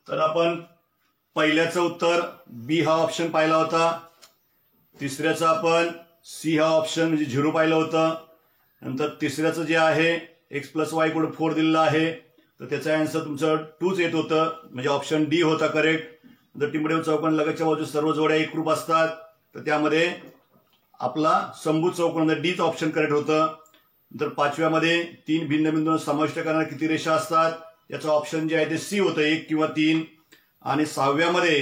तर आपण पहिल्याचं उत्तर बी हा ऑप्शन पाहिला होता, तिसऱ्याचं आपण सी हा ऑप्शन म्हणजे 0 पाहिलं होतं, नंतर तिसऱ्याचं जे आहे एक्स प्लस वाय इक्वल 4 दिलेलं आहे, तर त्याचा आन्सर तुमचं 2च येत होतं, म्हणजे ऑप्शन डी होता करेक्ट. जर टिंबडेल चौकोन लगतच्या बाजू सर्व जोड्या एकरूप असतात तर त्यामध्ये आपला समभुज चौकोन डीच ऑप्शन करेक्ट होतं. तर पाचव्यामध्ये 3 भिन्न बिंदूंना समाविष्ट करणाऱ्या किती रेषा असतात, याचं ऑप्शन जे आहे ते सी होतं 1 किंवा 3, आणि 6व्यामध्ये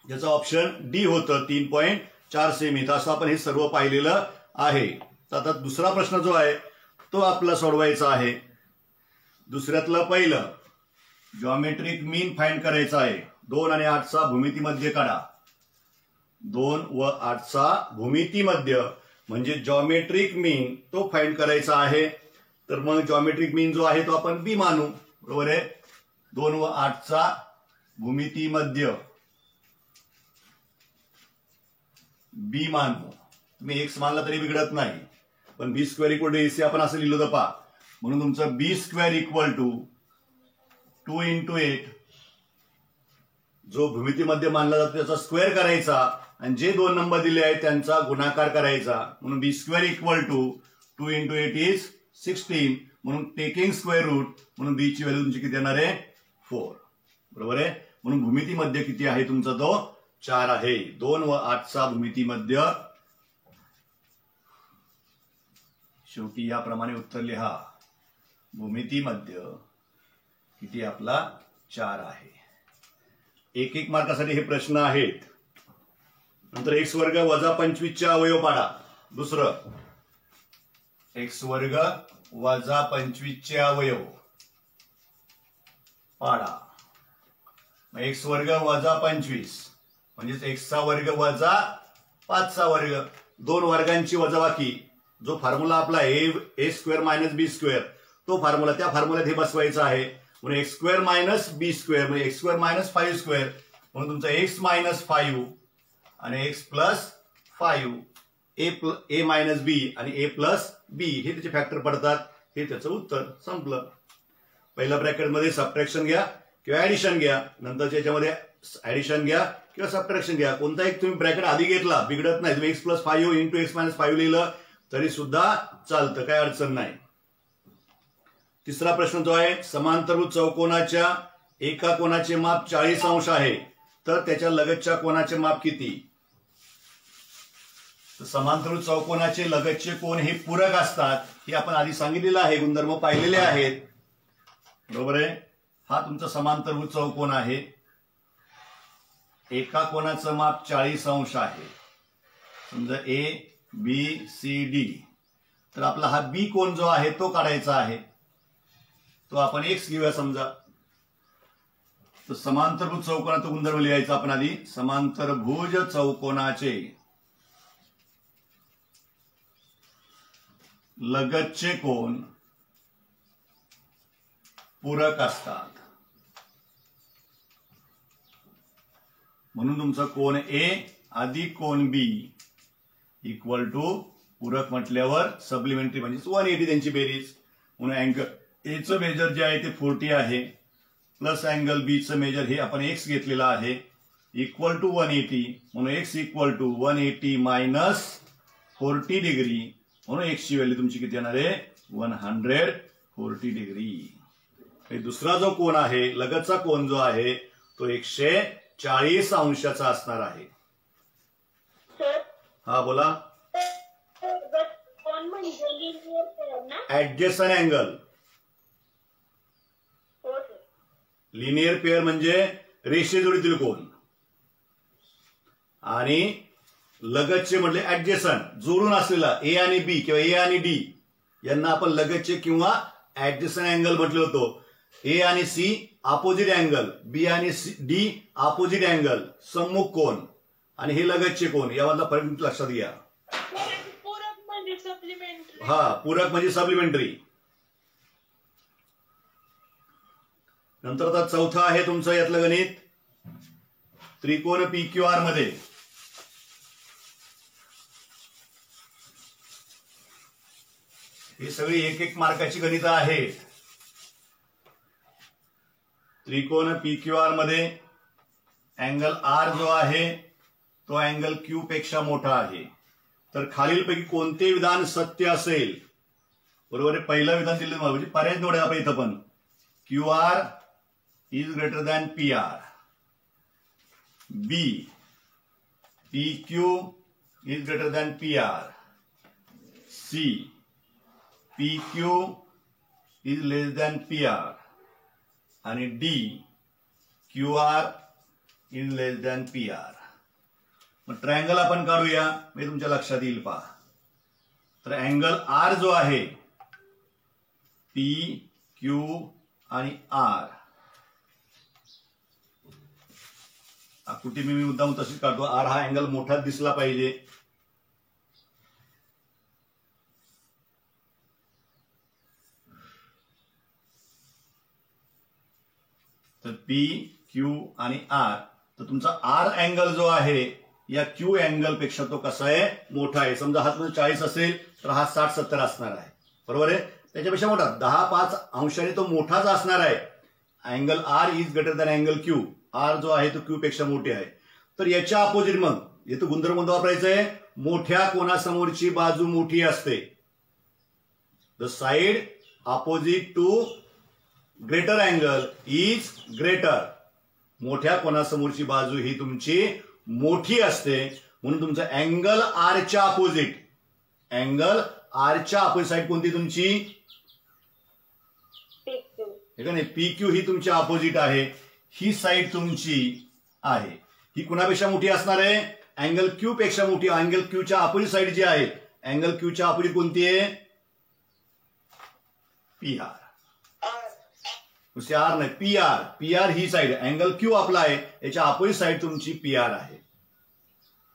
याचं ऑप्शन डी होतं 3.4 सेमी. तर असं आपण हे सर्व पाहिलेलं आहे. तर आता दुसरा प्रश्न जो आहे तो आपला सोडवायचा आहे. दुसऱ्यातलं पहिलं जॉमेट्रिक मीन फाइंड करायचा आहे. 2 आणि 8चा भूमितीमध्ये काढा. 2 व 8चा भूमितीमध्ये म्हणजे जॉमेट्रिक मीन तो फाइंड करायचा आहे. तर मग जॉमेट्रिक मीन जो आहे तो आपण बी मानू, बरोबर आहे. 2 व 8चा भूमितीमध्ये बी मानू. तुम्ही एक्स मानला तरी बिघडत नाही, पण बी स्क्वेअर इक्वल टू एसी आपण असं लिहिलं तर पहा. म्हणून तुमचं बी स्क्वेअर इक्वल टू 2 × 8 जो भूमितीमध्ये मानला जातो त्याचा स्क्वेअर करायचा आणि जे 2 नंबर दिले आहेत त्यांचा गुणाकार करायचा. म्हणून बी स्क्वेअर इक्वल टू 2 × 8 इज 16. म्हणून टेकिंग स्क्वेअर रूट, म्हणून बी ची व्हॅल्यू तुमची किती येणार आहे 4, बरोबर आहे. म्हणून भूमितीमध्ये किती आहे तुमचा तो 4 आहे. 2 व 8चा भूमितीमध्ये शेवटी याप्रमाणे उत्तर लिहा. भूमितीमध्ये किती आपला 4 आहे. 1-1 मार्कासाठी हे प्रश्न आहेत. नंतर x वर्ग वजा 25 चे अवयव पाडा. दुसरं x वर्ग वजा 25 चे अवयव पाडा. x वर्ग वजा 25 म्हणजेच x चा वर्ग वजा 5 चा वर्ग. 2 वर्गांची वजाबाकी, जो फॉर्म्युला आपला a square minus b square, तो फॉर्म्युला त्या फॉर्म्युल्यात हे बसवायचा आहे. म्हणून x square minus b square म्हणजे एक्स स्क्वेअर मायनस 5 स्क्वेअर. म्हणून तुमचा एक्स मायनस 5 आणि x plus 5 a minus b आणि ए प्लस बी हे त्याचे फॅक्टर पडतात. हे त्याचं उत्तर. संपलं. पहिल्या ब्रॅकेटमध्ये सबट्रॅक्शन घ्या किंवा ऍडिशन घ्या, नंतरच्या याच्यामध्ये ऍडिशन घ्या किंवा सबट्रॅक्शन घ्या. कोणता एक तुम्ही ब्रॅकेट आधी घेतला बिघडत नाही. तुम्ही x plus 5 into x minus 5 लिहिलं तरी सुद्धा चालतं, काय अडचण नाही. तिसरा प्रश्न जो आहे, समांतरभुज चौकोनाच्या एका कोनाचे माप 40 अंश आहे तर त्याच्या लगतच्या कोनाचे माप किती. तर समांतरभुज चौकोनाचे लगतचे कोन हे पूरक असतात हे आपण आधी सांगितलेलं आहे, गुणधर्म पाहिलेले आहेत, बरोबर आहे. हा तुमचा समांतरभुज चौकोन आहे. एका कोनाचं माप 40 अंश आहे. समजा ए बी सी डी. तर आपला हा बी कोन जो आहे तो काढायचा आहे. तो आपण एक्स घेऊया समजा. तर समांतरभुज चौकोनाचा गुणधर्म लिहायचा आपण आधी. समांतरभुज चौकोनाचे लगतचे कोन पूरक असतात. म्हणून तुमचा कोन ए अधिक कोन बी इक्वल टू पूरक म्हटल्यावर सप्लिमेंटरी म्हणजे 180 त्यांची बेरीज. म्हणून अँगल ए चं मेजर जे आहे ते 40 आहे प्लस अँगल बी चं मेजर हे आपण एक्स घेतलेला आहे इक्वल टू 180. म्हणून x equal to 180 minus 40 degree. म्हणून एक्स ची व्हॅल्यू तुमची किती येणार आहे 140 डिग्री. दुसरा जो कोन आहे लगतचा कोन जो आहे तो 140 अंशाचा असणार आहे. हा बोला. Adjacent angle. लिनियर पेअर म्हणजे रेषेजोडीतील कोन आणि लगतचे म्हटले ऍडजस्टंट जोडून असलेला ए आणि बी किंवा ए आणि डी यांना आपण लगतचे किंवा ऍडजस्टंट अँगल म्हटलं होतं. ए आणि सी अपोजिट अँगल, बी आणि डी अपोजिट अँगल, सम्मुख कोन आणि हे लगतचे कोन यामधला फरक लक्षात घ्या. हा पूरक म्हणजे सप्लिमेंटरी. नंतर आता चौथा आहे तुमचं यातलं गणित. त्रिकोण PQR मध्ये ही सगळी 1-1 मार्काची गणितं आहेत. त्रिकोण PQR मध्ये अँगल R जो आहे तो अँगल Q पेक्षा मोठा आहे. तर खालीलपैकी कोणते विधान सत्य असेल? बरोबर आहे. पहिलं विधान दिलं म्हणजे पर्याय निवडा आपण इथं पण. QR is greater than PR. B. PQ is greater than PR. C. PQ is less than PR. आणि D. QR is less than PR. मग ट्रायंगल आपण काढूया, मी तुमच्या लक्षात येईल पहा. तर अँगल R जो आहे P, Q आणि R आकृती मी मुद्दाम तशीच काढतो. R हा अँगल मोठा दिसला पाहिजे. तर P, Q आणि R. तर तुमचा R अँगल जो आहे या Q अँगल पेक्षा तो कसा आहे? मोठा आहे. समजा हा तुमचा 40 असेल तर हा 60-70 असणार आहे. बरोबर आहे. त्याच्यापेक्षा मोठा 10-5 अंशाने तो मोठाच असणार आहे. Angle R is greater than angle Q. R जो आहे तो Q पेक्षा मोठे आहे. तर याच्या अपोजिट मग इथं गुणधर्म वापरायचं आहे. मोठ्या कोणासमोरची बाजू मोठी असते. The side opposite to greater angle is greater. मोठ्या कोणासमोरची बाजू ही तुमची मोठी असते. म्हणून तुमचं अँगल आरच्या अपोजिट, अँगल आरच्या अपोजिट साइड कोणती तुमची? हे का नाही, PQ ही तुमच्या अपोजिट आहे. ही साइड तुमची आहे. ही कुणापेक्षा मोठी असणार आहे? अँगल Q पेक्षा मोठी. अँगल Qच्या अपोजिट साइड जी आहे, अँगल Qच्या अपोजिट कोणती आहे? PR. नुसते R नाही, PR. PR ही साइड, अँगल Q आपला आहे, याच्या अपोजिट साइड तुमची PR आहे.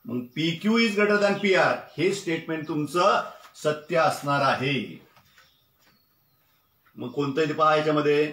मग PQ is greater than PR हे स्टेटमेंट तुमचं सत्य असणार आहे. मग कोणतं ते पहा याच्यामध्ये.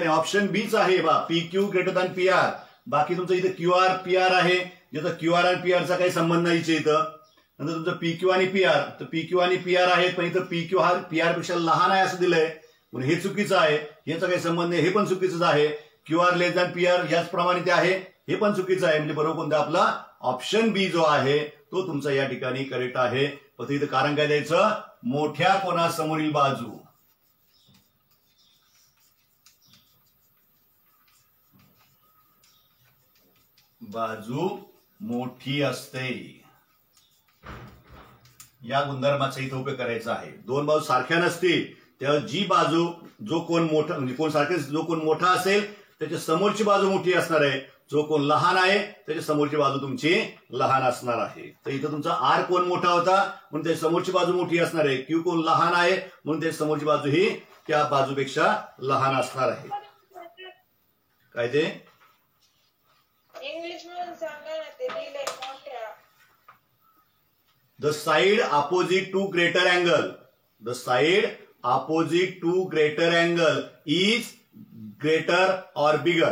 ऑप्शन बीच आहे बा. PQ greater than PR. बाकी तुमचं इथे QR PR आहे, ज्याचा QR आणि PR चा काही संबंध नाही इथं. नंतर तुमचं PQ आणि PR, तर PQ आणि PR आहेत, पण इथं PQ हा PR पेक्षा लहान आहे असं दिलंय, म्हणून हे चुकीचं आहे. याचा काही संबंध नाही, हे पण चुकीचंच आहे. QR लेस दॅन PR याचप्रमाणे ते आहे, हे पण चुकीचं आहे. म्हणजे बरोबर कोणता आपला ऑप्शन बी जो आहे तो तुमचा या ठिकाणी करेक्ट आहे. फक्त इथं कारण काय द्यायचं? मोठ्या कोणासमोरील बाजू. बाजू मोठी असते. या गुणधर्माचा इथं उपयोग करायचा आहे. दोन बाजू सारख्या नसतील तेव्हा जी बाजू जो कोण मोठा म्हणजे कोण सारखे जो कोण मोठा असेल त्याच्या समोरची बाजू मोठी असणार आहे. जो कोण लहान आहे त्याच्या समोरची बाजू तुमची लहान असणार आहे. तर इथं तुमचा R कोण मोठा होता म्हणून त्याची समोरची बाजू मोठी असणार आहे. Q कोण लहान आहे म्हणून त्याची समोरची बाजू ही त्या बाजूपेक्षा लहान असणार आहे. काय ते इंग्लिश मध्ये सांगा ना ते दिलंय मोठ्या. The side opposite to greater angle. The side opposite to greater angle is greater or bigger.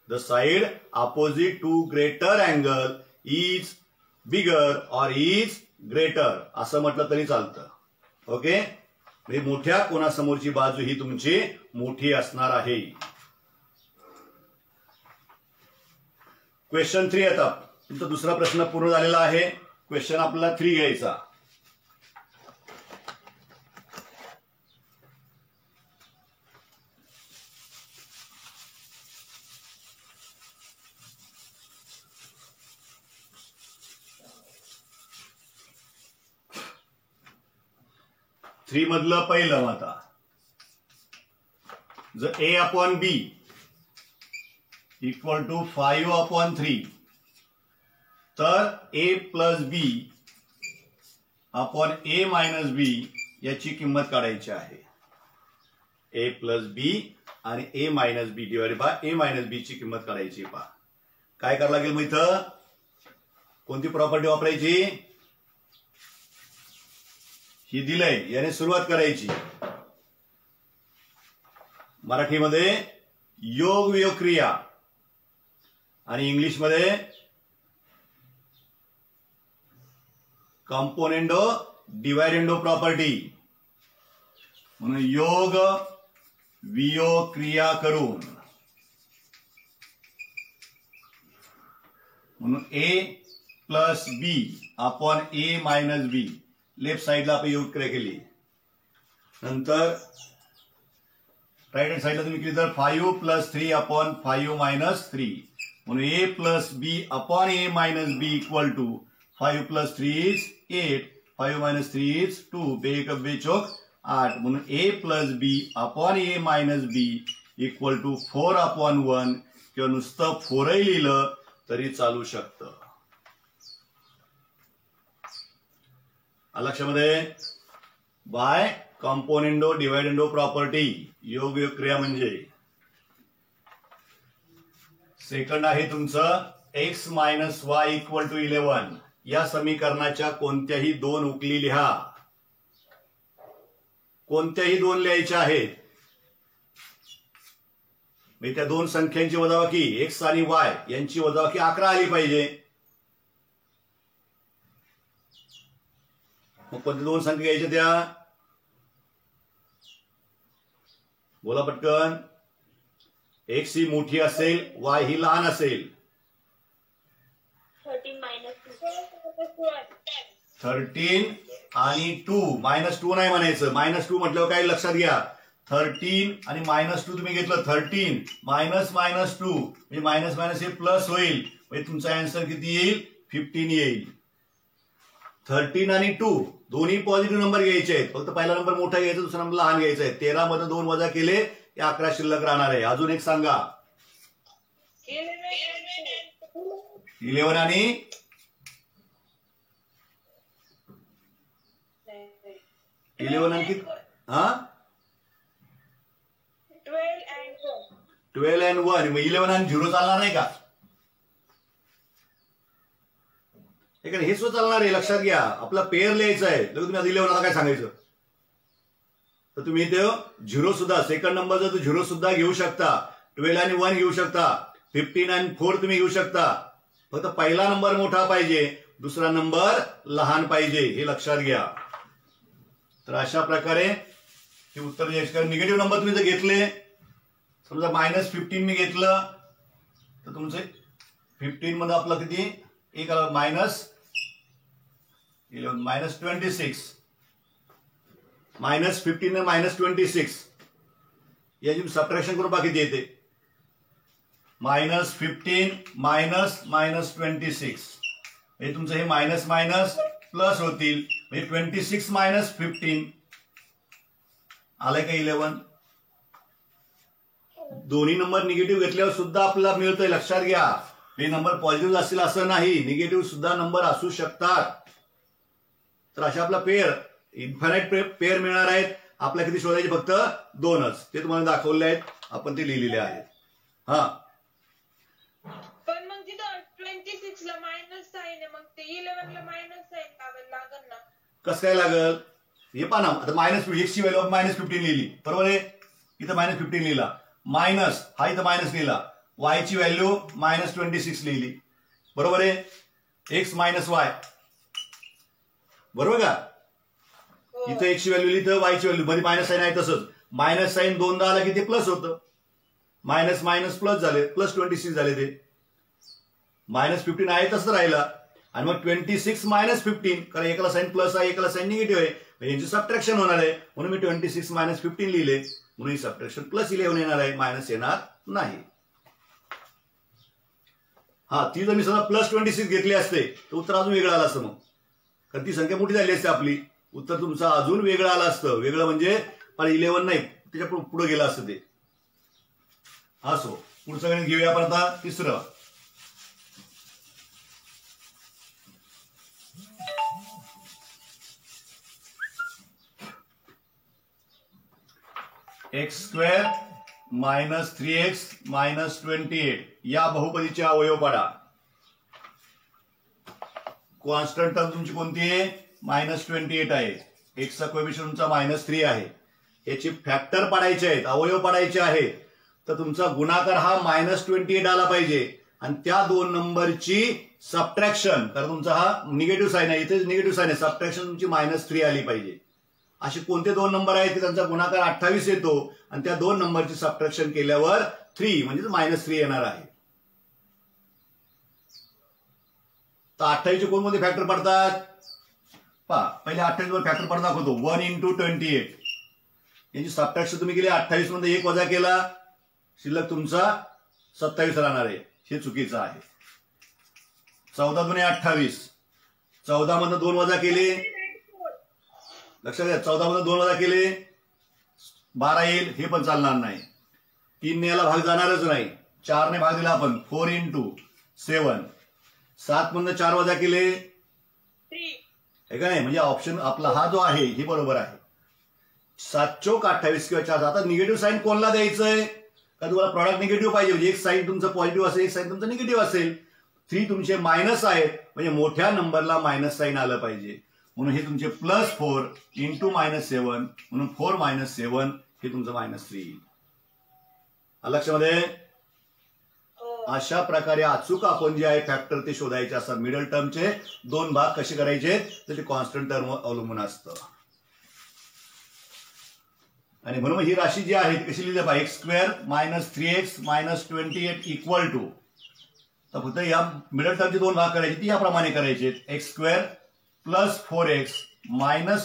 The side opposite to greater angle is bigger or is greater. असं म्हटलं तरी चालतं. ओके. म्हणजे मोठ्या कोणासमोरची बाजू ही तुमची मोठी असणार आहे. क्वेश्चन 3 आता तुमचा दुसरा प्रश्न पूर्ण झालेला आहे. क्वेश्चन आपल्याला 3 घ्यायचा. थ्री मधलं पहिलं आता जर A/B इक्वल टू 5/3 तर A+B अपॉन A-B याची किंमत काढायची आहे. A+B आणि A-B डिवाइडेड बाय A-B ची किंमत काढायची. पहा काय करावं लागेल मग इथं कोणती प्रॉपर्टी वापरायची? ही दिलंय याने सुरुवात करायची. मराठीमध्ये योग वियोग क्रिया आणि इंग्लिशमध्ये कंपोनेंडो डिवाइडेंडो प्रॉपर्टी, म्हणून योग वियोग क्रिया करून, म्हणून A plus B upon A minus B, left साइडला आपण योग क्रिया केली. नंतर राईट हँड साइडला तुम्ही केली तर 5 प्लस 3 अपॉन 5 मायनस 3, म्हणून A plus B upon A minus B equal to 5 plus 3 is 8, 5 minus 3 is 2, बे एक बे चौक 8, म्हणून A plus B upon A minus B equal to 4 upon 1, किंवा नुसतं 4 लिहिलं तरी चालू शकतं. लक्षामध्ये बाय कॉम्पोनेंडो डिवाइडेंडो प्रॉपर्टी, योग वियोग क्रिया म्हणजे. सेकंड आहे तुमचं x minus y equal to 11. या समीकरणाच्या कोणत्याही दोन उकली लिहा, कोणत्याही दोन लिहायच्या आहेत. त्या दोन संख्यांची वजाबाकी एक्स आणि वाय यांची वजाबाकी 11 आली पाहिजे. मग कोणत्या दोन संख्या घ्यायच्या त्या, बोला पटकन. एक्स ही मोठी असेल, वाय ही लहान असेल. 13 आणि 2, -2 नाही म्हणायचं. -2 म्हटल्यावर काय लक्षात घ्या, 13 आणि -2 तुम्ही घेतलं, 13 मायनस -2 म्हणजे मायनस मायनस हे प्लस होईल, म्हणजे तुमचा आन्सर किती येईल, 15 येईल. 13 आणि 2 दोन्ही पॉझिटिव्ह नंबर घ्यायचे आहेत, फक्त पहिला नंबर मोठा घ्यायचा, दुसरा नंबर लहान घ्यायचा आहे. 13 मध्ये 2 वजा केले की 11 शिल्लक राहणार आहे. अजून एक सांगा, 11 आणि 11 आणखी 12 and 1, मग 11 आणि 0 चालणार नाही का, हे सुद्धा चालणार आहे. लक्षात घ्या, आपला पेअर लिहायचा आहे. तुम्ही 11 आता काय सांगायचं, तर तुम्ही इथे 0 सुद्धा, सेकंड नंबरचा तर 0 सुद्धा घेऊ शकता, 12 आणि 1 घेऊ शकता, 15 आणि 4 तुम्ही घेऊ शकता. फक्त पहिला नंबर मोठा पाहिजे, दुसरा नंबर लहान पाहिजे, हे लक्षात घ्या. तर अशा प्रकारे हे उत्तर द्यायचं. निगेटिव्ह नंबर तुम्ही जर घेतले, समजा -15 मी घेतलं, तर तुमचे 15 मध्ये आपलं किती एक -11 -26, -15 ने -26 याची सबट्रॅक्शन करून बाकी येते. -15 -26 हे तुमचं हे मायनस मायनस प्लस होतील, म्हणजे 26 - 15 आलंय का 11. दोन्ही नंबर निगेटिव्ह घेतल्यावर सुद्धा आपल्याला मिळतोय. लक्षात घ्या, हे नंबर पॉझिटिव्ह असतील असं नाही, निगेटिव्ह सुद्धा नंबर असू शकतात. तर अशा आपला पेअर इन्फायनाइट पेअर मिळणार आहेत. आपल्या किती शोधायचे, फक्त 2च, ते तुम्हाला दाखवले आहेत, आपण ते लिहिलेले आहेत. हा, पण मग तिथं 26 ला मायनस साइन आहे, मग ते 11 ला मायनस साइन लागल ना. कसं काय लागल, हे पहा ना. आता -x ची व्हॅल्यू -15 लिहिली, बरोबर आहे. इथं -15 लिहिला, मायनस हा इथं मायनस लिहिला, y ची व्हॅल्यू -26 लिहिली, बरोबर आहे. x मायनस वाय, बरोबर का. इथं x ची व्हॅल्यू लिहिली, तर y ची व्हॅल्यू मध्ये मायनस साइन आहे. तसंच मायनस साइन 2दा आला की ते प्लस होतं, मायनस मायनस प्लस झाले, +26 झाले. ते -15 आहे तसं राहिला. आणि मग 26 - 15, कारण एकाला साइन प्लस आहे, एकाला साइन निगेटिव्ह आहे, यांची सबट्रॅक्शन होणार आहे. म्हणून मी 26 - 15 लिहिले, म्हणून ही सबट्रॅक्शन +11 येणार आहे, मायनस येणार नाही. हा, ती जर मी समजा +26 घेतली असते तर उत्तर अजून वेगळं आलं असतं. मग कारण ती संख्या मोठी झाली असते आपली, उत्तर तुमचं अजून वेगळं आलं असतं. वेगळं म्हणजे 11 नाही, त्याच्या पुढे गेलं असतं ते. असो, पुढचं गणित घेऊया आपण आता, तिसरं. x² - 3x - 28 या बहुपदीचे अवयव पाडा. कॉन्स्टंट टर्म तुमची कोणती आहे, -28 आहे. एक्सचा कोएफिशियंट तुमचा -3 आहे. याची फॅक्टर पाडायचे आहेत, अवयव पाडायचे आहेत. तर तुमचा गुणाकार हा -28 आला पाहिजे. आणि त्या 2 नंबरची सबट्रॅक्शन, कारण तुमचा हा निगेटिव्ह साईन आहे, इथे निगेटिव्ह साईन आहे, सबट्रॅक्शन तुमची -3 आली पाहिजे. असे कोणते 2 नंबर आहेत की त्यांचा गुणाकार 28 येतो आणि त्या 2 नंबरची सबट्रॅक्शन केल्यावर 3 म्हणजे -3 येणार आहे. तर 28 चे कोणते फॅक्टर पडतात पहा. पहिले 28 वर फॅक्टर पडत दाखवतो. 1 × 28 यांची सबट्रॅक्शन तुम्ही केली, 28 मध्ये 1 वजा केला, शिल्लक तुमचा 27 राहणार आहे. हे चुकीचं आहे. 14 × 28, 14 मधून 2 वजा केले, लक्षात घ्या, 14 मधून 2 वजा केले 12 येईल, हे पण चालणार नाही. 3 ने याला भाग जाणारच नाही. 4 ने भाग दिला आपण, 4 × 7. 7 मधून 4 वजा केले, हे का नाही, म्हणजे ऑप्शन आपला हा जो आहे हे बरोबर आहे. 7 चोक 28 किंवा 4. आता निगेटिव्ह साईन कोणला द्यायचंय, का तुम्हाला प्रॉडक्ट निगेटिव्ह पाहिजे, म्हणजे एक साईन तुमचं पॉझिटिव्ह असेल, एक साईन तुमचं निगेटिव्ह असेल. 3 तुमचे मायनस आहेत, म्हणजे मोठ्या नंबरला मायनस साईन आलं पाहिजे. म्हणून हे तुमचे +4 × -7, म्हणून 4 - 7 हे तुमचं -3 येईल. लक्षामध्ये अशा प्रकारे अचूक आपण जे आहे फॅक्टर ते शोधायचे असतात. मिडल टर्मचे 2 भाग कसे करायचे तर ते कॉन्स्टंट टर्म अवलंबून असतं. आणि म्हणून ही राशी जी आहे ती कशी लिहिली पाहिजे, x² - 3x - 28 = तर फक्त या मिडल टर्मचे 2 भाग करायचे, ती याप्रमाणे करायचे. x² + 4x -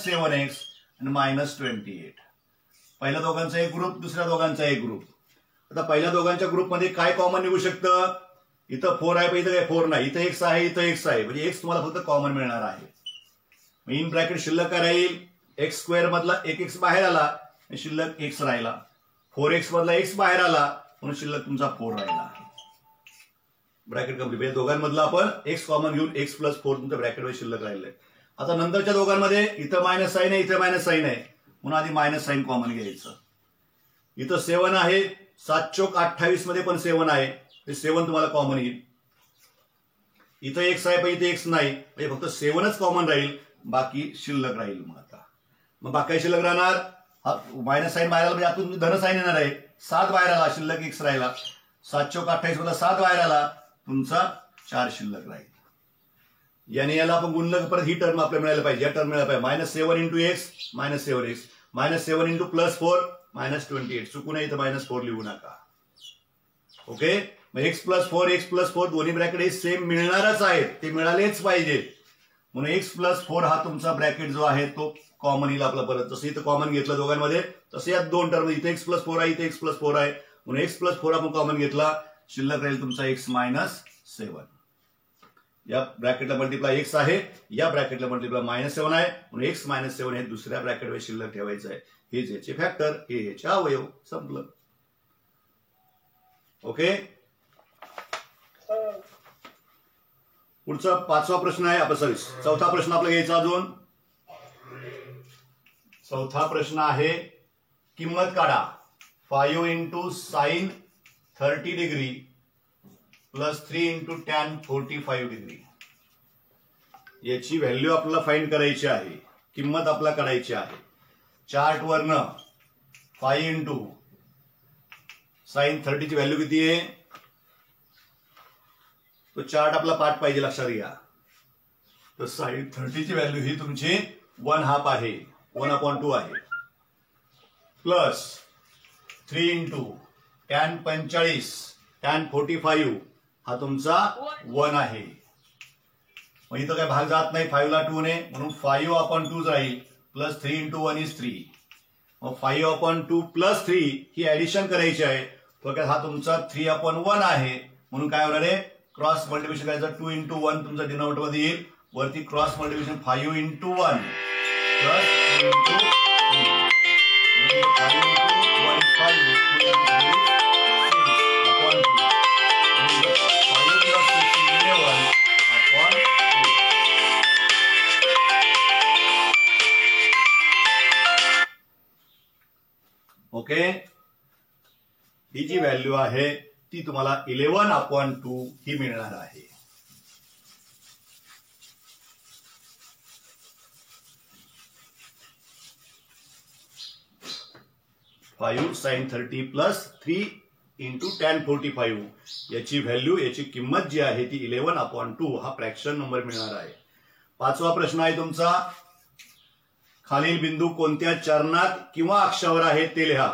7x आणि -28. पहिल्या दोघांचा एक ग्रुप, दुसऱ्या दोघांचा एक ग्रुप. आता पहिल्या दोघांच्या ग्रुपमध्ये काय कॉमन निघू शकतं, इथं 4 आहे पण इथं काय 4 नाही, इथं x आहे, इथं x आहे, म्हणजे x तुम्हाला फक्त कॉमन मिळणार आहे. इन ब्रॅकेट शिल्लक काय राहील, x² मधला 1x बाहेर आला, शिल्लक x राहिला. 4x मधला x बाहेर आला, म्हणून शिल्लक तुमचा 4 राहिला. Bracket complete. दोघांमधला आपण x कॉमन घेऊन x + 4 तुमच्या ब्रॅकेटवर शिल्लक राहिलंय. आता नंतरच्या दोघांमध्ये इथं मायनस साईन आहे, इथं मायनस साईन आहे, म्हणून आधी मायनस साईन कॉमन घ्यायचं. इथं 7 आहे, 7 चोक 28 मध्ये पण 7 आहे, ते 7 तुम्हाला कॉमन येईल. इथं x आहे पण इथे x नाही, म्हणजे फक्त 7च कॉमन राहील, बाकी शिल्लक राहील. मग बाकी शिल्लक राहणार, हा मायनस साईन बाहेर आला म्हणजे आतून धन साईन येणार आहे. 7 बाहेर आला, शिल्लक x राहिला. 7 चोक 28 मधला 7 बाहेर आला, तुमचा 4 शिल्लक राहील. याने याला आपण गुणलं, परत ही टर्म आपल्याला मिळायला पाहिजे, या टर्म मिळायला पाहिजे. -7 × x -7x, -7 × +4 -28. चुकून इथं -4 लिहू नका. ओके, मग x + 4 x + 4 दोन्ही ब्रॅकेट हे सेम मिळणारच आहेत, ते मिळालेच पाहिजे. म्हणून x + 4 हा तुमचा ब्रॅकेट जो आहे तो कॉमन येईल आपला. परत जसं इथं कॉमन घेतलं दोघांमध्ये, तसं या 2 टर्म, इथे x + 4 आहे, इथे x + 4 आहे, म्हणून x + 4 आपण कॉमन घेतला, शिल्लक राहील तुमचा x - 7. या ब्रॅकेटला मल्टिप्लाय x आहे, या ब्रॅकेटला मल्टिप्लाय -7 आहे, म्हणून x - 7 हे दुसऱ्या ब्रॅकेटवर शिल्लक ठेवायचं आहे. हे याचे फॅक्टर, हे याचे अवयव, संपलं. ओके, पुढचा 5वा प्रश्न आहे आपला, सॉरी 4था प्रश्न आपला घ्यायचा अजून. 4था प्रश्न आहे, किंमत काढा. 5 × sin 30° + 3 × tan 45°. याची व्हॅल्यू आपल्याला फाइंड करायची आहे, किंमत आपल्याला काढायची आहे. चार्ट वरनं 5 × sin 30 ची व्हॅल्यू किती आहे, तो चार्ट आपला पाठ पाहिजे, लक्षात घ्या. तर sin 30 ची व्हॅल्यू ही तुमची 1/2 आहे, 1/2 आहे, प्लस 3 × tan 45 tan 45 हा तुमचा 1 आहे. मग इथं काय भाग जात नाही, 5 ला 2 ने, म्हणून 5/2 राहील, प्लस 3 × 1 = 3. मग 5/2 + 3 ही ऍडिशन करायची आहे. थोडक्यात हा तुमचा 3/1 आहे, म्हणून काय होणार आहे, क्रॉस मल्टिप्लिकेशन करायचं. 2 × 1 तुमचा डिनॉमिनेटर मध्ये येईल, वरती cross multiplication 5 × 1 plus 2 × 3, 5 × 1 is 5, 2 × 3 is 6/2. 5 + 6 is 11/2. Okay, ही जी व्हॅल्यू आहे ती तुम्हाला 11/2 ही मिळणार आहे. sin 30 + 3 इंटू tan 45 याची व्हॅल्यू, याची किंमत जी आहे ती 11/2 हा फ्रॅक्शन नंबर मिळणार आहे. पाचवा प्रश्न आहे तुमचा, खालील बिंदू कोणत्या चरणात किंवा अक्षावर आहेत ते लिहा.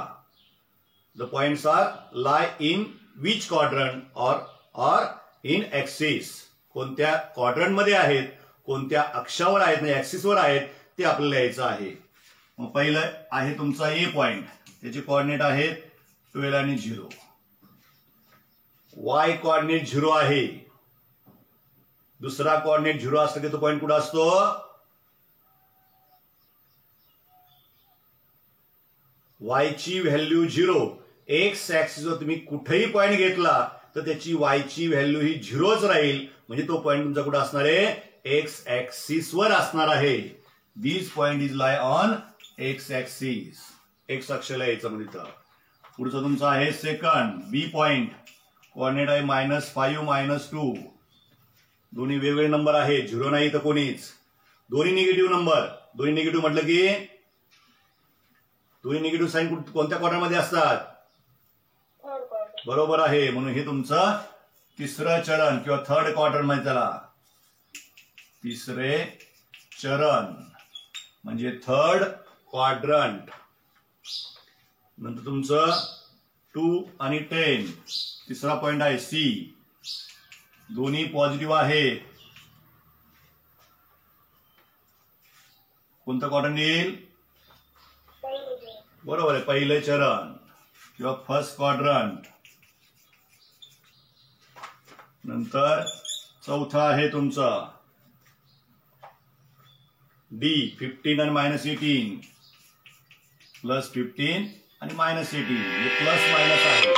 The points are lie in which quadrant और इन ऍक्सिस. कोणत्या क्वाड्रंट मध्ये आहेत, कोणत्या अक्षावर आहेत, म्हणजे ऍक्सिसवर आहेत ते आपल्याला लिहायचं आहे. मग पहिलं आहे तुमचा ए पॉइंट, त्याचे कोऑर्डिनेट आहेत 12 आणि 0. वाय कोऑर्डिनेट 0 आहे. दुसरा कोऑर्डिनेट 0 असला की तो पॉइंट कुठं असतो, वाय ची व्हॅल्यू 0. एक्स ऍक्सिसवर तुम्ही कुठेही पॉइंट घेतला तर त्याची वाय ची व्हॅल्यू ही 0च राहील, म्हणजे तो पॉइंट तुमचा कुठं असणार आहे, एक्स ऍक्सिस वर असणार आहे. This point is lie on X axis. X अक्षाला यायचं म्हणजे इथं. पुढचं तुमचं आहे सेकंड बी पॉइंट, कोऑर्डिनेट आहे -5 -2. दोन्ही वेगवेगळे नंबर आहेत, 0 नाही तर कोणीच. दोन्ही निगेटिव्ह नंबर. दोन्ही निगेटिव्ह म्हटलं की दोन्ही निगेटिव्ह साईन कोणत्या क्वाड्रंट मध्ये असतात, बरोबर आहे. म्हणून हे तुमचं तिसरं चरण किंवा थर्ड क्वाड्रंट मध्ये, त्याला तिसरे चरण म्हणजे थर्ड क्वाड्रंट. नंतर तुमचं 2 आणि 10 तिसरा पॉइंट आहे सी. दोन्ही पॉझिटिव्ह आहे. कोणतं क्वाड्रंट येईल, बरोबर आहे, पहिले चरण किंवा फर्स्ट क्वाड्रंट. नंतर चौथा आहे तुमचं डी, 15 आणि -18, +15 आणि -18, म्हणजे प्लस मायनस आहे.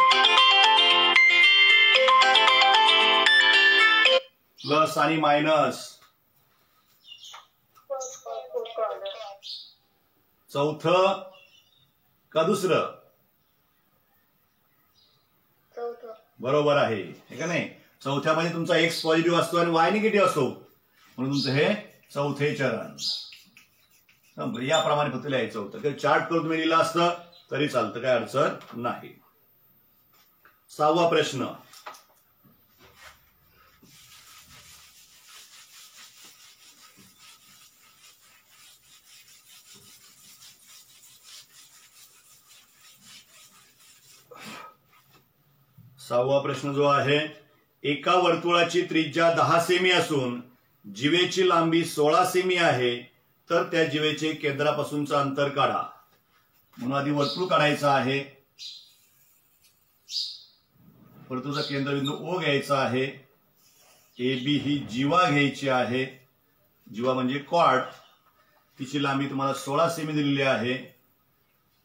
प्लस आणि मायनस. चौथं का दुसरं, बरोबर आहे का नाही. चौथ्यामध्ये तुमचा एक्स पॉझिटिव्ह असतो आणि वाय निगेटिव्ह असतो, म्हणून तुमचं हे चौथे चरण. याप्रमाणे फक्त लिहायचं होतं. काही चार्ट करून तुम्ही लिहिलं असतं तरी चालतं, काय अडचण नाही. सहावा प्रश्न, सहावा प्रश्न जो आहे, एका वर्तुळाची त्रिज्या 10 सेमी असून जिवेची लांबी 16 सेमी आहे, तर त्या जिवेचे केंद्रापासूनचं अंतर काढा. म्हणून आधी वर्तुळ काढायचं आहे. वर्तुळाचा केंद्रबिंदू ओ घ्यायचा आहे. ए बी ही जीवा घ्यायची आहे. जीवा म्हणजे क्वाड. तिची लांबी तुम्हाला 16 सेमी दिलेली आहे.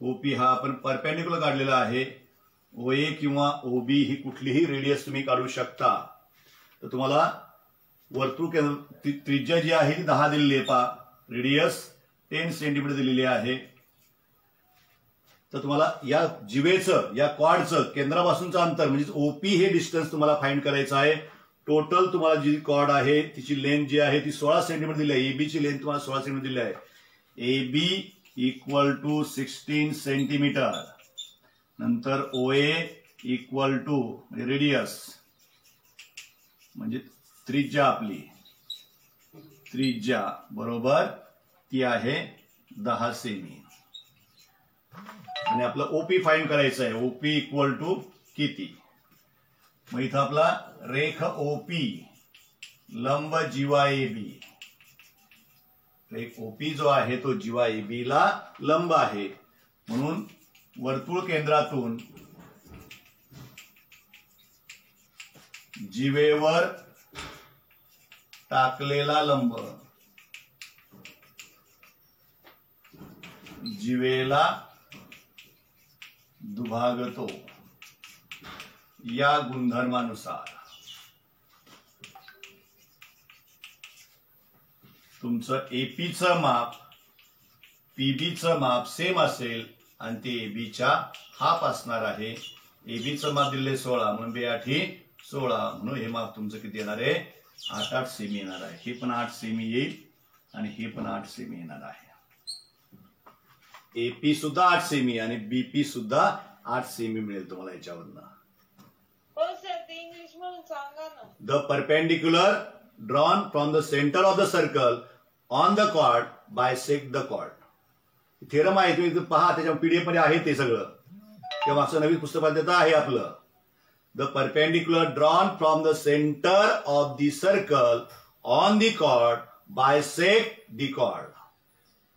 ओपी हा आपण परपेंडिक्युलर काढलेला आहे. ओए किंवा ओबी ही कुठलीही रेडियस तुम्ही काढू शकता. तर तुम्हाला वर्तुळ त्रिज्या जी आहे ती 10 दिलेली आहे. पहा, रेडियस 10 सेंटीमीटर दिलेली आहे. तर तुम्हाला या जिवेचं, या क्वाडचं केंद्रापासूनचं अंतर म्हणजे ओपी हे डिस्टन्स तुम्हाला फाइंड करायचं आहे. टोटल तुम्हाला जी क्वाड आहे तिची लेंथ जी आहे ती 16 सेंटीमीटर दिली आहे. एबीची लेंथ तुम्हाला 16 सेंटीमीटर दिली आहे. AB = 16 centimetre. नंतर OA = रेडियस म्हणजे त्रिज्या, आपली त्रिज्या बरोबर ती आहे 10 सेमी. आणि आपलं ओपी फाइंड करायचं आहे. ओपी = किती. मग इथं आपला रेख ओपी लंब जीवा एबी. रेख ओपी जो आहे तो जीवा एबी ला लंब आहे. म्हणून वर्तुळ केंद्रातून जीवेवर टाकलेला लंब जीवेला दुभागतो. या गुणधर्मानुसार तुमचं एपीचं माप पीबीचं माप सेम असेल आणि ते एबीच्या हाफ असणार आहे. एबीचं माप दिले 16 म्हणून 2×8 = 16. म्हणून हे माप तुमचं किती येणार आहे, 8 सेमी येणार आहे. हे पण 8 सेमी येईल आणि हे पण 8 सेमी येणार आहे. एपी सुद्धा 8 सेमी आणि बीपी सुद्धा 8 सेमी मिळेल तुम्हाला याच्यावरनं. The perpendicular drawn from the centre of the circle on the chord bisect the chord. Theorem आहे, तुम्ही पहा, त्याच्या पीडीएफ मध्ये आहे ते सगळं, किंवा असं नवीन पुस्तकात आहे आपलं. The perpendicular drawn from the centre of the circle on the chord bisect the chord.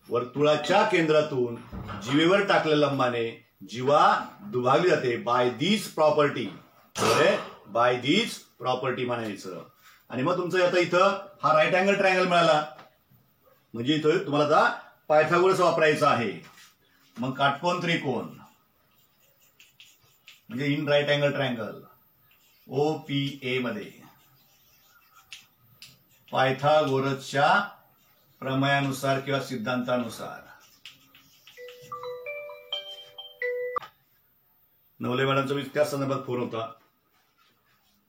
वर्तुळाच्या केंद्रातून जीवेवर टाकलेल्या लंबाने जीवा दुभागली जाते. By these property, by these property म्हणायचं. आणि मग तुमचं आता इथं हा राईट अँगल ट्रायंगल मिळाला, म्हणजे इथं तुम्हाला आता पायथागोरस वापरायचा आहे. मग काटकोन त्रिकोण म्हणजे in right angle triangle OPA मध्ये पायथागोरसच्या प्रमेयानुसार किंवा सिद्धांतानुसार. नवले मॅडमचा मी त्याच संदर्भात फोन होता.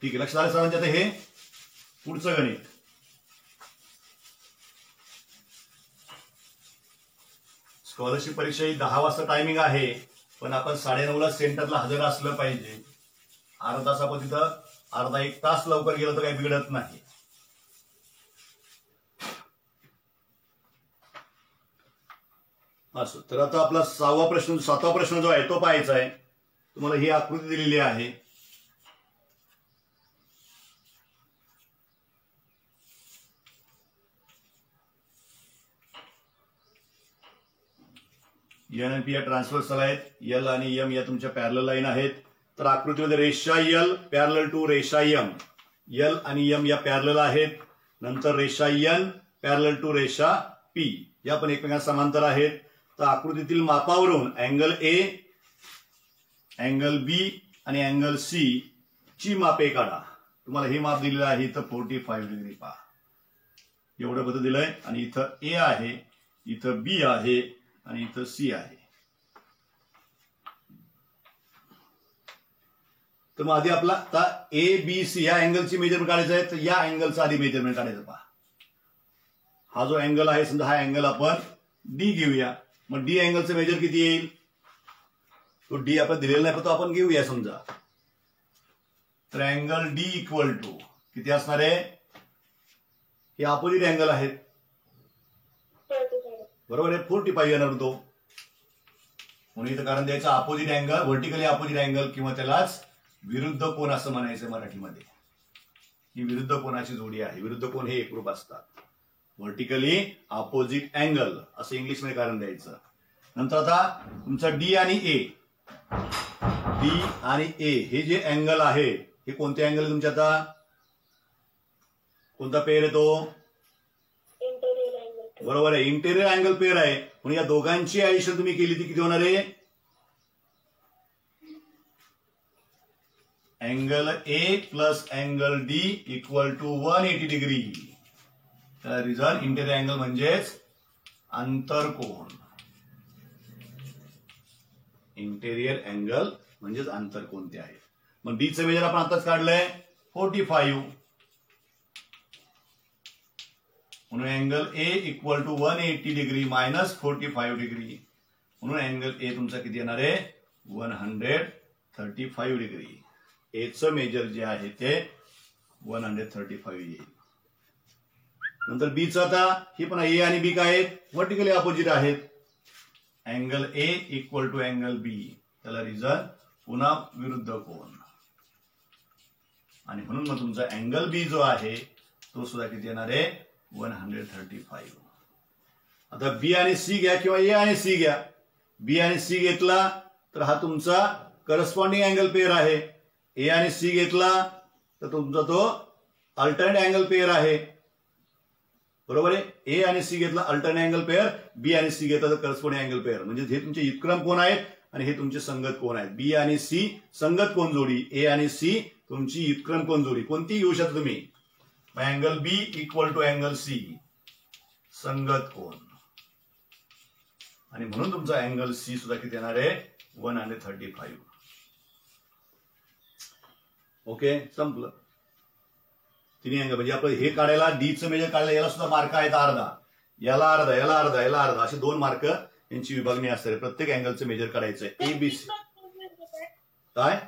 ठीक आहे, लक्षात आलं सरांच्या. आता हे पुढचं गणित. स्कॉलरशिप परीक्षा ही 10 वाजता टायमिंग आहे, पण आपण 9:30ला सेंटरला हजर असलं पाहिजे. अर्धा तास आपण तिथं अर्धा एक तास लवकर गेलं तर काही बिघडत नाही. असं तर आता आपला 7वा प्रश्न जो आहे तो पाहायचा आहे. तुम्हाला ही आकृती दिलेली आहे. एन आणि पी या ट्रान्सव्हर्सल आहेत. एल आणि एम या तुमच्या पॅरलल लाईन आहेत. तर आकृतीमध्ये रेषा एल पॅरलल टू रेषा एम, एल आणि एम या पॅरलल आहेत. नंतर रेषा एन पॅरलल टू रेषा पी या पण एकमेकांना समांतर आहेत. तर आकृतीतील मापावरून अँगल ए, अँगल बी आणि अँगल सी ची मापे काढा. तुम्हाला हे माप दिलेलं आहे, इथं 45 डिग्री पहा, एवढं बदल दिलंय. आणि इथं ए आहे, इथं बी आहे आणि इथं सी आहे. तर मग आधी आपला आता ABC या अँगलची मेजरमेंट काढायचं आहे. तर या अँगलचं आधी मेजरमेंट काढायचं पहा. हा जो अँगल आहे, समजा हा अँगल आपण डी घेऊया. मग डी अँगलचं मेजर किती येईल? तो डी आपण दिलेला नाही, पण तो आपण घेऊया समजा. तर अँगल डी इक्वल टू किती असणार आहे? हे अपोजिट अँगल आहेत, बरोबर आहे. 45 येणार तो. म्हणून इथं कारण द्यायचं opposite angle, vertically opposite angle, किंवा त्यालाच विरुद्ध कोन असं म्हणायचं मराठीमध्ये. ही विरुद्ध कोनाची जोडी आहे. विरुद्ध कोन हे एकरूप असतात. व्हर्टिकली अपोजिट अँगल असं इंग्लिशमध्ये कारण द्यायचं. नंतर आता तुमचा डी आणि ए, डी आणि ए हे जे अँगल आहे, हे कोणते अँगल आहे तुमच्या? आता कोणता पेयर आहे तो? बरोबर आहे, इंटेरियर अँगल पेयर आहे. म्हणून या दोघांची ऍडिशन तुम्ही केली ती किती होणार आहे? Angle A plus angle D equal to 180 degree. Reason interior angle म्हणजेच आंतरकोन. इंटेरियर अँगल म्हणजेच आंतरकोन ते आहे. मग डीचं मेजर आपण आताच काढलंय 45. म्हणून angle A equal to 180 degree minus 45 degree. म्हणून अँगल ए तुमचा किती येणार आहे? 135 डिग्री. एचं मेजर जे आहे ते 135 येईल. नंतर बीचं आता हे पण ए आणि बी काय आहेत? व्हर्टिकली अपोजिट आहेत. Angle A equal to angle B, त्याला रिझन पुन्हा विरुद्ध कोन. आणि म्हणून मग तुमचा अँगल बी जो आहे तो सुद्धा किती येणार आहे? 135. आता बी आणि सी घ्या किंवा ए आणि सी घ्या. बी आणि सी घेतला तर हा तुमचा करस्पॉन्डिंग अँगल पेयर आहे. ए आणि सी घेतला तर तुमचा तो अल्टरनेट अँगल पेयर आहे, बरोबर आहे. ए आणि सी घेतला अल्टरनेट अँगल पेयर, बी आणि सी घेतला तर करस्पॉन्डिंग अँगल पेयर. म्हणजे हे तुमचे युत्क्रम कोन आहेत आणि हे तुमचे संगत कोन आहेत. बी आणि सी संगत कोन जोडी, ए आणि सी तुमची युत्क्रम कोन जोडी. कोणती घेऊ शकता तुम्ही? Angle B equal to angle C संगत कोन. आणि म्हणून तुमचा अँगल सी सुद्धा किती येणार आहे? 135. ओके, संपलं. तिन्ही अँगल म्हणजे आपलं हे काढायला डीचं मेजर काढायला याला सुद्धा मार्क आहेत अर्धा, याला अर्धा, याला अर्धा, याला अर्धा, असे 2 मार्क यांची विभागणी असते. प्रत्येक अँगलचं मेजर काढायचं आहे. एबीसी काय?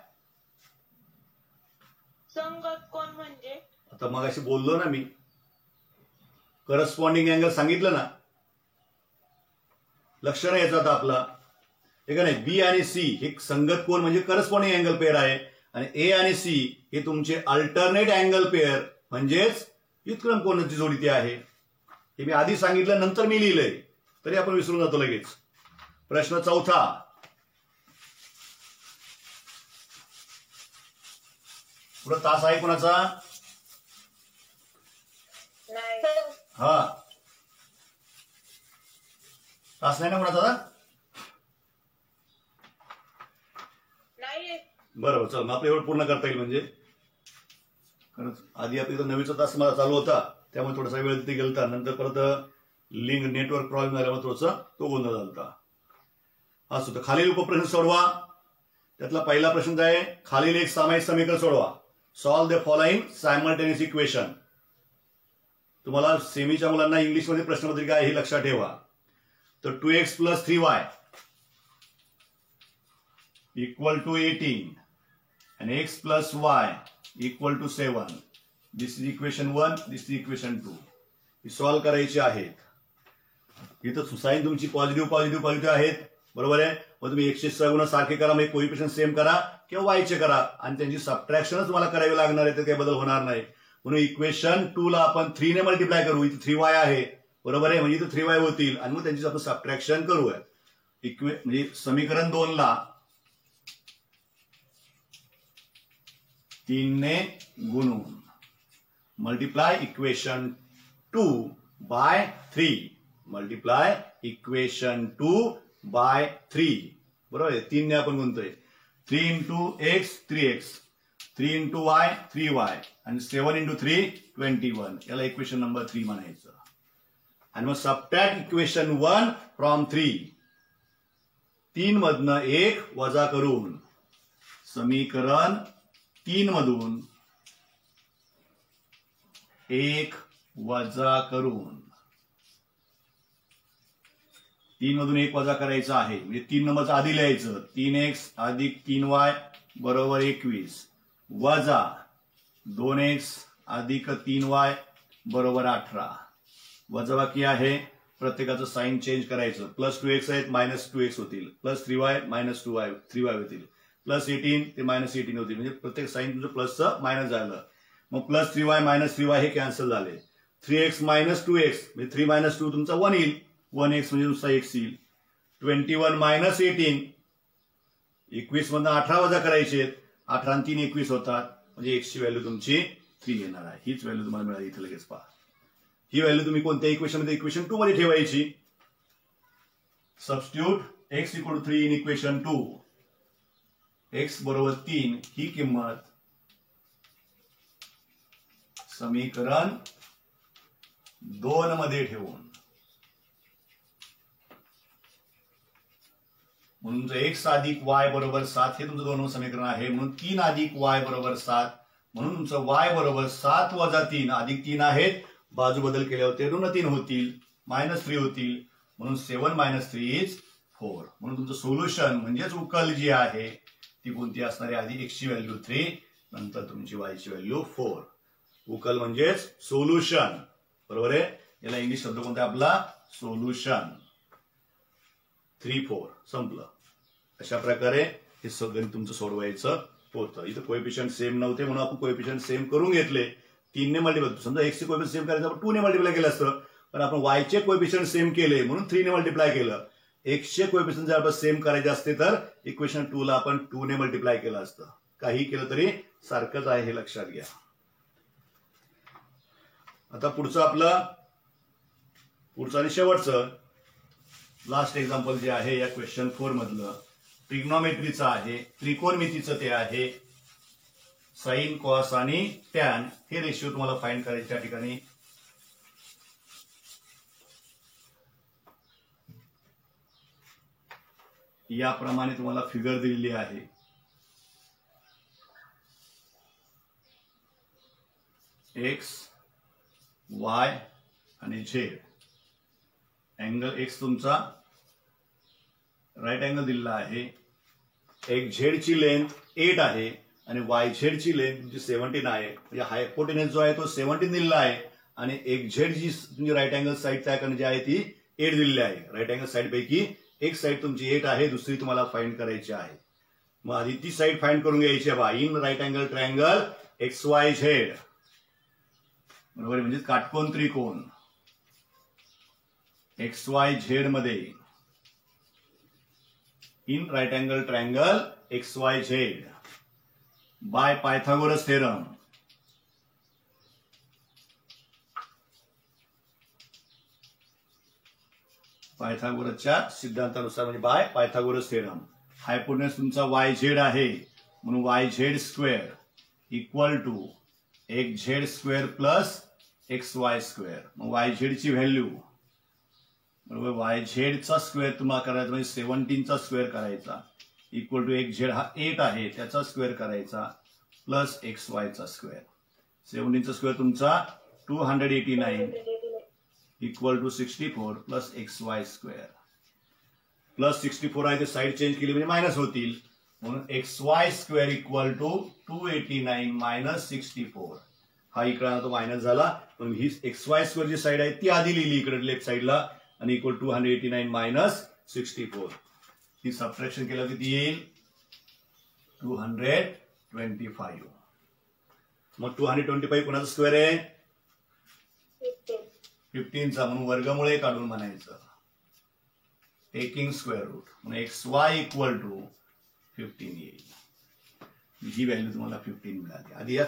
संगत कोन म्हणजे आता मग अशी बोललो ना मी, करस्पॉन्डिंग अँगल सांगितलं ना, लक्ष नाही याचं आता आपला, हे का नाही. बी आणि सी हे संगत कोन म्हणजे करस्पॉन्डिंग अँगल पेअर आहे, आणि ए आणि सी हे तुमचे अल्टरनेट अँगल पेअर म्हणजेच व्युत्क्रम कोनाची जोडी ती आहे. हे मी आधी सांगितलं, नंतर मी लिहिलंय, तरी आपण विसरून जातो लगेच. प्रश्न चौथा, पुढे तास आहे कोणाचा? हा, तास नाही ना कोणाचा? बरोबर. चल मग आपलं एवढं पूर्ण करता येईल. म्हणजे खरंच आधी आपल्या 9वीचा तास मला चालू होता, त्यामुळे थोडासा वेळ तिथे गेलता. नंतर परत लिंक नेटवर्क प्रॉब्लेम झाल्यामुळे थोडासा तो गोंधळ झाला. हा सुद्धा खालील उपप्रश्न सोडवा. त्यातला पहिला प्रश्न आहे, खालील एक सामायिक समीकरण सोडवा. Solve the following simultaneous equation. तुम्हाला सेमीच्या मुलांना इंग्लिशमध्ये प्रश्नपत्रिका आहे, हे लक्षात ठेवा. तर 2x + 3y = 18 and x + y = 7. This is equation 1, this is equation 2. He solve करायची आहेत. इथं साईन तुमची पॉझिटिव्ह आहेत, बरोबर आहे. मग तुम्ही 106 सारखे करा, मग कोइफिशियंट सेम करा किंवा वायचे करा, आणि त्यांची सबट्रॅक्शनच तुम्हाला करावी लागणार आहे, तर काही बदल होणार नाही. म्हणून इक्वेशन 2 ला आपण 3 ने मल्टिप्लाय करू. इथे 3y आहे, बरोबर आहे, म्हणजे इथे 3y होतील, आणि मग त्यांची आपण सबट्रॅक्शन करूया. म्हणजे समीकरण 2 ला 3 ने गुणून multiply equation 2 by 3, multiply equation 2 by 3, बरोबर आहे. 3 ने आपण गुणतोय. 3 × x 3x, 3 × y 3y, आणि 7 × 3 21. याला इक्वेशन नंबर 3 म्हणायचं. आणि मग सबट्रॅक्ट इक्वेशन 1 फ्रॉम 3. 3 मधनं 1 वजा करून समीकरण 3 मधून 1 वजा करून 3 मधून 1 वजा करायचं आहे. म्हणजे 3 नंबरचं आधी लिहायचं. 3x + 3y = 21 वजा 2x + 3y = 18. वजाबाकी आहे, प्रत्येकाचं साईन चेंज करायचं. +2x आहेत, -2x होतील. +3y -3y होतील. +18 ते -18 होतील. म्हणजे प्रत्येक साईन तुमचं प्लसचं मायनस झालं. मग +3y -3y हे कॅन्सल झाले. 3x - 2x म्हणजे 3 - 2 तुमचा 1 येईल. 1x म्हणजे तुमचा x येईल. 21 - 18, 21 मधनं 18 वजा करायचे. 18 आणि 3 21 होतात, म्हणजे x ची व्हॅल्यू तुमची 3 येणार आहे. हीच व्हॅल्यू तुम्हाला मिळाली. इथे लगेच पहा, ही व्हॅल्यू तुम्ही कोणत्या इक्वेशन मध्ये? इक्वेशन 2 मध्ये ठेवायची. Substitute x = 3 in equation 2. x = 3 ही किंमत समीकरण 2 मध्ये ठेवून, म्हणून x + y = 7 हे तुमचं 2 नंबर समीकरण आहे. म्हणून 3 + y = 7. म्हणून तुमचं y = 7 - 3 + 3 आहेत. बाजू बदल केल्यावर ते ऋण 3 होतील, -3 होतील. म्हणून 7 - 3 = 4. म्हणून तुमचं सोल्युशन म्हणजेच उकल जी आहे ती कोणती असणार आहे? आधी x ची व्हॅल्यू 3, नंतर तुमची y ची व्हॅल्यू 4. उकल म्हणजेच सोल्युशन, बरोबर आहे. याला इंग्लिश शब्द कोणता आपला? सोल्युशन. 3, 4 संपलं. अशा प्रकारे हे सगळं तुमचं सोडवायचं होतं. इथं कोएफिशियंट सेम नव्हते, म्हणून आपण कोएफिशियंट सेम करून घेतले. 3 ने मल्टिप्लाय, समजा x चे कोएफिशियंट सेम करायचं, आपण 2 ने मल्टिप्लाय केलं असतं. पण आपण y चे कोएफिशियंट सेम केले, म्हणून 3 ने मल्टिप्लाय केलं. x चे कोएफिशियंट जर आपण सेम करायचे असते तर इक्वेशन 2 ला आपण 2 ने मल्टिप्लाय केलं असतं. काही केलं तरी सारखंच आहे, हे लक्षात घ्या. आता पुढचं आणि शेवटचं लास्ट एक्झाम्पल जे आहे या क्वेश्चन 4 मधलं ट्रिग्नोमेट्रीचं आहे. त्रिकोणमितीचं ते आहे. साइन, कॉस आणि टॅन हे रेशिओ तुम्हाला फाइंड करायचे. त्या ठिकाणी याप्रमाणे तुम्हाला फिगर दिलेली आहे. x, y आणि z. अँगल x तुमचा राईट अँगल दिलेला आहे. एक झेड ची लेंथ 8 आहे आणि YZ ची लेंथ तुमची 17 आहे, म्हणजे हायपोटेनस जो आहे तो 17 दिलेला आहे आणि XZ जी तुमची राईट अँगल साईड तयार करण्याची आहे ती 8 दिलेली आहे. राईट अँगल साईड पैकी एक साईड तुमची 8 आहे, दुसरी तुम्हाला फाइंड करायची आहे. मग आधी ती साईड फाइंड करून घ्यायची आहे बा. In right angle triangle XYZ बरोबर, म्हणजे काटकोन त्रिकोण XYZ मध्ये in right angle triangle XYZ by Pythagoras theorem. पायथागोरसच्या सिद्धांतानुसार म्हणजे बाय पायथागोरस थेरम. हायपोटेनस तुमचा YZ आहे म्हणून YZ square equal to XZ square plus XY square. मग YZ ची व्हॅल्यू बरोबर YZ चा स्क्वेअर तुम्हाला करायचा म्हणजे 17 चा स्क्वेअर करायचा इक्वल टू XZ हा 8 आहे त्याचा स्क्वेअर करायचा प्लस XY चा स्क्वेअर. 17 चा स्क्वेअर तुमचा 289 equal to 64 plus XY square. Plus 64 आहे ते साईड चेंज केली म्हणजे मायनस होतील म्हणून XY square equal to 289 minus 64. हा इकडे तो मायनस झाला म्हणून ही XY स्क्वेअर जी साईड आहे ती आधी लिहिली इकडे लेफ्ट साईडला आणि इक्वल 289 मायनस 64. ही सबट्रॅक्शन केलं किती येईल 225. मग 225 कोणाचा स्क्वेअर आहे 15 चा म्हणून वर्गमुळे काढून म्हणायचं टेकिंग स्क्वेअर रूट म्हणून XY इक्वल टू 15 येईल. ही व्हॅल्यू तुम्हाला 15 मिळाली. आधी या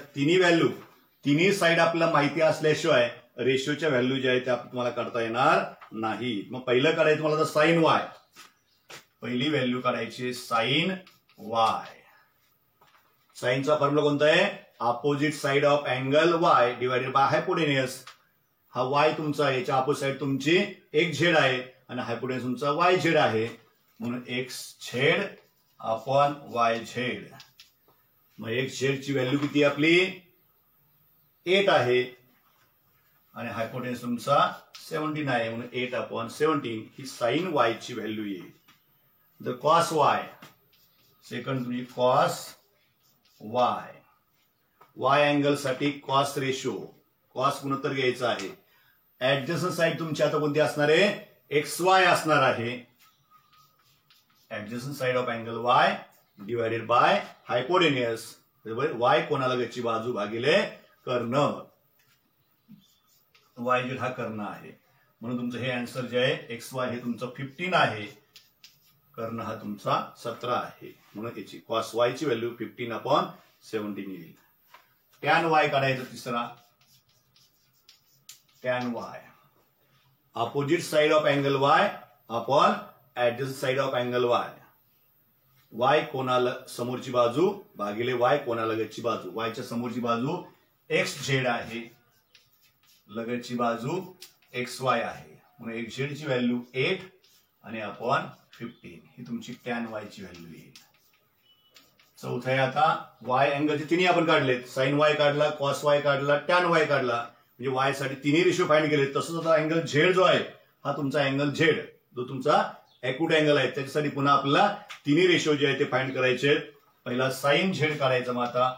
तिन्ही साईड आपल्याला माहिती असल्याशिवाय रेशोच्या व्हॅल्यू ज्या आहेत त्या तुम्हाला काढता येणार नाही. मग पहिलं काढायचं तुम्हाला तर साइन Y. पहिली व्हॅल्यू काढायची साइन Y. साइनचा फॉर्म्युला कोणता आहे opposite side of angle Y divided by hypotenuse. हा Y तुमचा आहे याच्या अपोजिट साइड तुमची XZ आहे आणि हायपोटेनियस तुमचा YZ आहे म्हणून XZ अपॉन YZ. मग XZ ची व्हॅल्यू किती आपली 8 आहे आणि हायपोटेन्स तुमचा 17 आहे म्हणून 8 अपॉन 17 ही साइन Y ची व्हॅल्यू येईल. द कॉस Y सेकंड तुम्ही कॉस Y. Y अँगल साठी कॉस रेशो कॉस गुणोत्तर घ्यायचा आहे. ऍडजस्टंट साइड तुमची आता कोणती असणार आहे XY असणार आहे. Adjacent side of angle Y divided by hypotenuse बरोबर Y कोणालगतची बाजू भागिले कर्ण. YZ हा कर्ण आहे म्हणून तुमचं हे आन्सर जे आहे XY हे तुमचं 15 आहे कर्ण हा तुमचा 17 आहे म्हणून याची कॉस Y ची व्हॅल्यू 15 अपॉन 17 येईल. टॅन Y काढायचं तिसरा tan Y opposite side of angle Y upon adjacent side of angle Y. Y कोणाला समोरची बाजू भागिले Y कोणालगतची बाजू. Y च्या समोरची बाजू XZ आहे लगतची बाजू XY आहे म्हणून XZ ची व्हॅल्यू 8 आणि अपॉन 15 ही तुमची टॅन Y ची व्हॅल्यू येईल. चौथा आहे आता Y अँगलचे तिन्ही आपण काढलेत साइन Y काढला कॉस Y काढला टॅन Y काढला म्हणजे Y साठी तिन्ही रेशो फाइंड केले. तसंच आता अँगल Z जो आहे हा तुमचा अँगल Z जो तुमचा ॲक्यूट अँगल आहे त्याच्यासाठी पुन्हा आपल्याला तिन्ही रेशो जे आहे ते फाइंड करायचे. पहिला साइन Z काढायचा. मग आता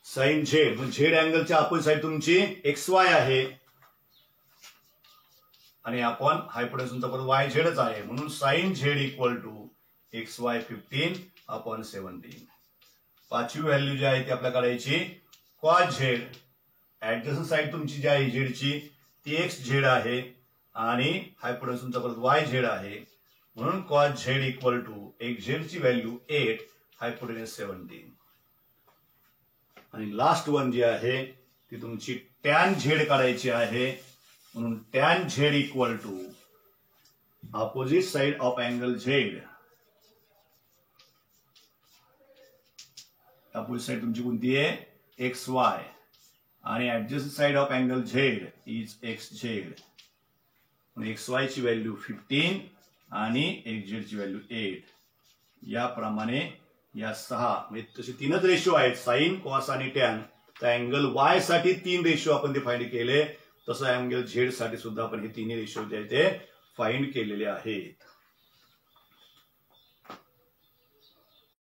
साइन Z म्हणजे Z अँगलच्या अपोजिट साइड तुमची XY आहे आणि आपण हायपोटेन्स तुमचा परत YZ आहे म्हणून sine Z equal to XY 15 upon 17. पाचवी व्हॅल्यू जी आहे ती आपल्याला काढायची कॉस Z. ऍडजस्टंट साइड तुमची जी आहे Z ची ती XZ आहे आणि हायपोटेन्स तुमचा परत YZ आहे म्हणून cos Z equal to XZ ची व्हॅल्यू 8 हायपोटेन्स 17. आणि लास्ट वन जी आहे ती तुमची टॅन Z काढायची आहे म्हणून tan Z equal to opposite side of angle Z. Opposite side तुमची कोणती आहे XY आणि adjacent side of angle Z is XZ म्हणून XY ची व्हॅल्यू 15 आणि XZ ची व्हॅल्यू 8. याप्रमाणे या 6 म्हणजे तसे तीनच रेशो आहेत साइन कॉस आणि टॅन. तर अँगल Y साठी 3 रेशो आपण ते फाइंड केले तसं अँगल Z साठी सुद्धा आपण हे तिन्ही रेशो जे आहेत ते फाइंड केलेले आहेत.